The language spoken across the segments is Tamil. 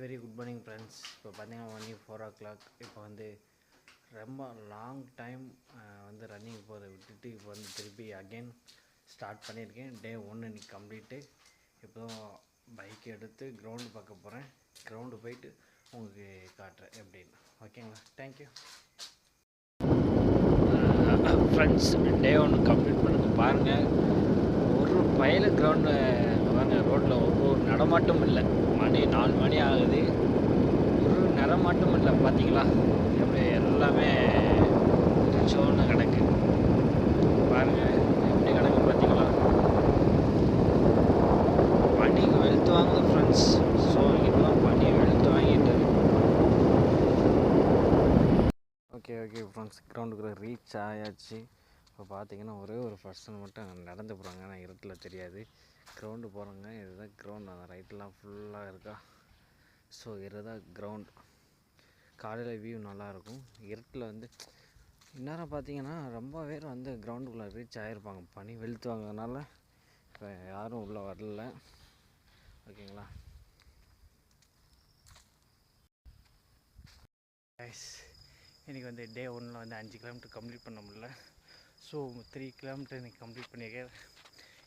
Very good morning friends. இப்போ பார்த்தீங்கன்னா மணி 4 o'clock. இப்போ வந்து ரொம்ப லாங் டைம் வந்து ரன்னிங் போகிறத விட்டுட்டு இப்போ வந்து திருப்பி அகெயின் ஸ்டார்ட் பண்ணியிருக்கேன். டே 1 இன்னைக்கு கம்ப்ளீட்டு. இப்போ பைக் எடுத்து கிரவுண்டு பார்க்க போகிறேன். கிரவுண்டு போயிட்டு உங்களுக்கு காட்டுறேன் எப்படின்னு. ஓகேங்களா, தேங்க்யூ ஃப்ரெண்ட்ஸ். டே 1 கம்ப்ளீட் பண்ணுங்க. பாருங்கள், ஒரு பயில கிரவுண்டு பாருங்கள், ரோட்டில் ஒரு நடமாட்டம் இல்லை. மணி 4 மணி ஆகுது, ஒரு நடமாட்டம் இல்லை. பார்த்தீங்களா எப்படி எல்லாமே சோன்னு கிடக்கு. பாருங்கள் எப்படி கிடக்கு பார்த்தீங்களா. பனி வெளுத்து வாங்குது ஃப்ரெண்ட்ஸ். ஸோ இப்போலாம் பனி வெளுத்து வாங்கிட்டு. ஓகே ஃப்ரெண்ட்ஸ், கிரவுண்டுக்குள்ளே ரீச் ஆயாச்சு. இப்போ பார்த்தீங்கன்னா ஒரே ஒரு பர்சன் மட்டும் நடந்து போகிறாங்க. ஆனால் இருட்டில் தெரியாது. கிரவுண்டு போகிறாங்க. இதுதான் கிரவுண்ட். அந்த ரைட்லாம் ஃபுல்லாக இருக்கா. ஸோ இதுதான் கிரவுண்ட். காலையில் வியூ நல்லாயிருக்கும். இருட்டில் வந்து இந்நேரம் பார்த்தீங்கன்னா ரொம்ப பேர் வந்து கிரவுண்டுக்குள்ளே ரீச் ஆகிருப்பாங்க. பனி வெளுத்து வாங்கிறதுனால இப்போ யாரும் உள்ளே வரல. ஓகேங்களா கைஸ், இன்றைக்கி வந்து டே 1 வந்து 5 கிலோமீட்டர் கம்ப்ளீட் பண்ண முடியல. ஸோ 3 கிலோமீட்டர் இன்றைக்கி கம்ப்ளீட் பண்ணியிருக்கேன்.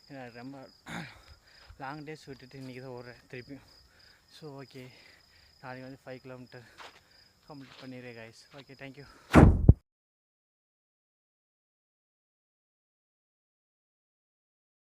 ஏன்னா ரொம்ப லாங் டேஸ் விட்டுட்டு இன்றைக்கி தான் ஓடுறேன் திருப்பியும். ஸோ ஓகே, நாளைக்கு வந்து 5 கிலோமீட்டர் கம்ப்ளீட் பண்ணிடுறேன் கைஸ். Okay, thank you.